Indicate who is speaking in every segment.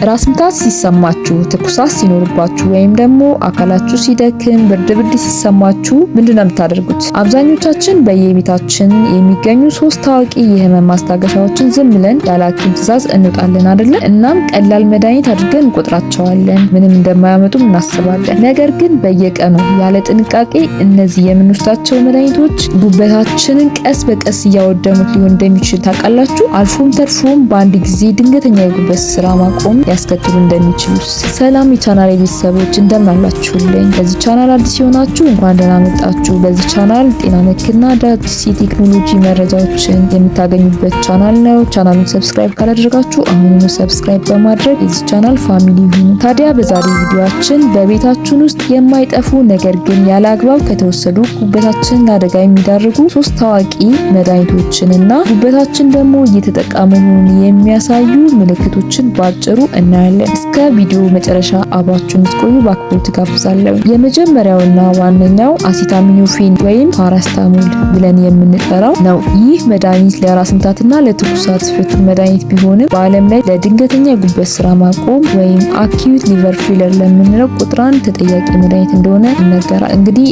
Speaker 1: ራስ ምታት ሲሰማችሁ፣ ትኩሳት ሲኖርባችሁ ወይም ደግሞ አካላችሁ ሲደክም፣ ብርድ ሲሰማችሁ ምንድነው የምታደርጉት? አብዛኞቻችን በየቤታችን የሚገኙ 3 ታዋቂ የህመም ማስታገሻዎችን ዝም ብለን ያለ ሐኪም ትዕዛዝ እንውጣለን አይደለ? እናም ቀላል መድኃኒት አድርገን እንቆጥራቸዋለን፣ ምንም እንደማያመጡም እናስባለን። ነገር ግን በየቀኑ ያለ ጥንቃቄ እነዚህ የምንወስዳቸው መድኃኒቶች ጉበታችንን ቀስ በቀስ እያወደሙት ሊሆን እንደሚችል ታውቃላችሁ? አልፎም ተርፎም በአንድ ጊዜ ድንገተኛ የጉበት ስራ ማቆም ሊያስከትሉ እንደሚችሉ። ሰላም የቻናል ቤተሰቦች እንደምን አላችሁልኝ? በዚህ ቻናል አዲስ የሆናችሁ እንኳን ደህና መጣችሁ። በዚህ ቻናል ጤና ነክና አዳዲስ የቴክኖሎጂ መረጃዎችን የምታገኙበት ቻናል ነው። ቻናሉን ሰብስክራይብ ካላደረጋችሁ አሁኑኑ ሰብስክራይብ በማድረግ የዚህ ቻናል ፋሚሊ ሁኑ። ታዲያ በዛሬ ቪዲዮአችን በቤታችን ውስጥ የማይጠፉ ነገር ግን ያለ አግባብ ከተወሰዱ ጉበታችንን ለአደጋ የሚዳርጉ 3 ታዋቂ መድኃኒቶችንና ጉበታችን ደግሞ እየተጠቃ መሆኑን የሚያሳዩ ምልክቶችን ባጭሩ እናያለን። እስከ ቪዲዮ መጨረሻ አብራችሁን ቆዩ በአክብሮት ጋብዛለሁ። የመጀመሪያውና ዋነኛው አሲታሚኖፌን ወይም ፓራስታሞል ብለን የምንጠራው ነው። ይህ መድኃኒት ለራስ ምታትና ለትኩሳት ፍቱን መድኃኒት ቢሆንም በዓለም ላይ ለድንገተኛ የጉበት ስራ ማቆም ወይም አኪዩት ሊቨር ፌለር ለምንለው ቁጥር 1 ተጠያቂ መድኃኒት እንደሆነ ይነገራል። እንግዲህ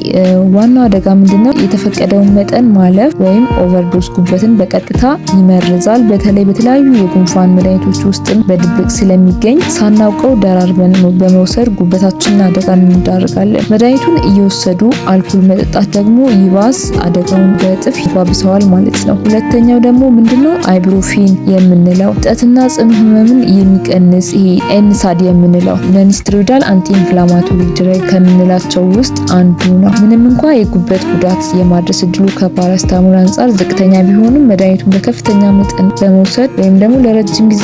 Speaker 1: ዋናው አደጋ ምንድነው? የተፈቀደውን መጠን ማለፍ ወይም ኦቨርዶስ ጉበትን በቀጥታ ይመርዛል። በተለይ በተለያዩ የጉንፋን መድኃኒቶች ውስጥም በድብቅ ስለሚገኝ ሳናውቀው ደራርበን በመውሰድ ጉበታችንን አደጋ እንዳርጋለን። መድኃኒቱን እየወሰዱ አልኮል መጠጣት ደግሞ ይባስ አደጋውን በእጥፍ ይባብሰዋል ማለት ነው። ሁለተኛው ደግሞ ምንድነው? አይብሮፊን የምንለው ጠትና ጽኑ ህመምን የሚቀንስ ይሄ ኤንሳድ የምንለው ነንስትሮይዳል አንቲ ኢንፍላማቶሪ ድረግ ከምንላቸው ውስጥ አንዱ ነው። ምንም እንኳን የጉበት ጉዳት የማድረስ እድሉ ከፓራስታሞል አንጻር ዝቅተኛ ቢሆንም መድኃኒቱን በከፍተኛ መጠን በመውሰድ ወይም ደግሞ ለረጅም ጊዜ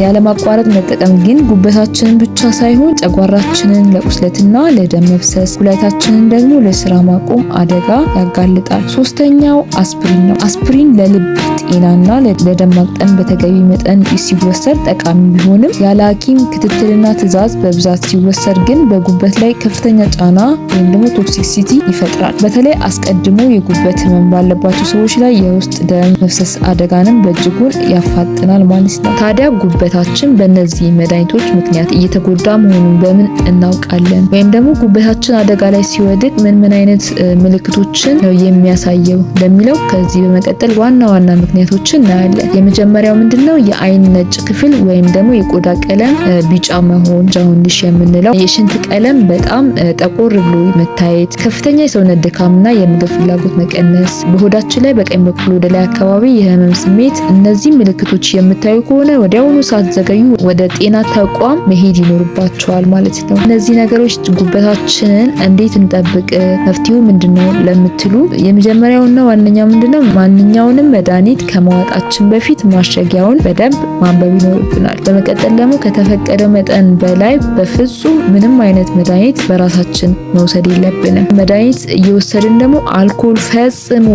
Speaker 1: ያለማቋረጥ መጠቀም ግን ጉበታችንን ብቻ ሳይሆን ጨጓራችንን ለቁስለትና ለደም መፍሰስ፣ ኩላሊታችንን ደግሞ ለስራ ማቆም አደጋ ያጋልጣል። ሶስተኛው አስፕሪን ነው። አስፕሪን ለልብ ጤናና ለደም ማቅጠን በተገቢ መጠን ሲወሰድ ጠቃሚ ቢሆንም ያለ ሐኪም ክትትልና ትዕዛዝ በብዛት ሲወሰድ ግን በጉበት ላይ ከፍተኛ ጫና ወይም ደግሞ ቶክሲሲቲ ይፈጥራል። በተለይ አስቀድሞ የጉበት ህመም ባለባቸው ሰዎች ላይ የውስጥ ደም መፍሰስ አደጋንም በእጅጉን ያፋጥናል ማለት ነው። ታዲያ ጉበታችን በእነዚህ መድኃኒቶች ምክንያት እየተጎዳ መሆኑን በምን እናውቃለን? ወይም ደግሞ ጉበታችን አደጋ ላይ ሲወድቅ ምን አይነት ምልክቶችን ነው የሚያሳየው ለሚለው ከዚህ በመቀጠል ዋና ምክንያቶችን እናያለን። የመጀመሪያው ምንድነው? የአይን ነጭ ክፍል ወይም ደግሞ የቆዳ ቀለም ቢጫ መሆን፣ ጃውንዲሽ የምንለው የሽንት ቀለም በጣም ጠቆር ብሎ መታየት፣ ከፍተኛ የሰውነት ድካምና የምግብ ፍላጎት መቀነስ፣ በሆዳችን ላይ በቀኝ በኩል ወደ ላይ አካባቢ የህመም ስሜት። እነዚህ ምልክቶች የምታዩ ከሆነ ወዲያውኑ ሳትዘገዩ ወደ ጤና ተቋም መሄድ ይኖርባቸዋል ማለት ነው። እነዚህ ነገሮች ጉበታችንን እንዴት እንጠብቅ? መፍትሄው ምንድነው ለምትሉ የመጀመሪያውና ዋነኛው ምንድነው? ማንኛውንም መድኃኒት ከመዋጣችን በፊት ማሸጊያውን በደንብ ማንበብ ይኖርብናል። በመቀጠል ደግሞ ከተፈቀደ መጠን በላይ በፍጹም ምንም አይነት መድኃኒት በራሳችን መውሰድ የለብንም። መድኃኒት እየወሰድን ደግሞ አልኮል ፈጽሞ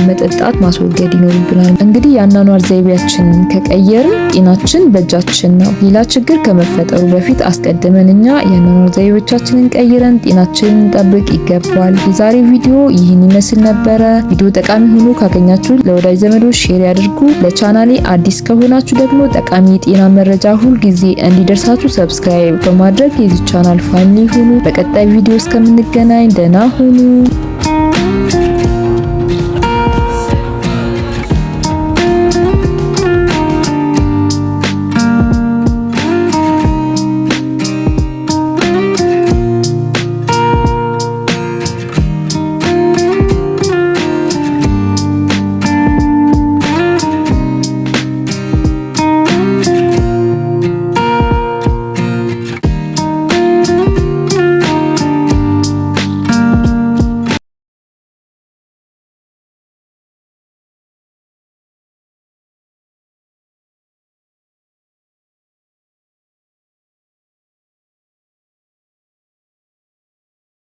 Speaker 1: መጠጣት ማስወገድ ይኖርብናል። እንግዲህ የአኗኗር ዘይቤያችንን ከቀየርን ጤናችን በእጃችን ነው። ሌላ ችግር ከመፈጠሩ በፊት አስቀድመን እኛ የአኗኗር ዘይቤያችንን ቀይረን ጤናችንን እንጠብቅ ይገባል። የዛሬ ቪዲዮ ይህን ይመስል ነበረ። ቪዲዮ ጠቃሚ ሆኖ ካገኛችሁ ለወዳጅ ዘመዶች ሼር ያድርጉ። ለቻናሌ አዲስ ከሆናችሁ ደግሞ ጠቃሚ የጤና መረጃ ሁል ጊዜ እንዲደርሳችሁ ሰብስክራይብ በማድረግ የዚህ ቻናል ፋሚሊ ሁኑ። በቀጣይ ቪዲዮ እስከምንገናኝ ደህና ሁኑ።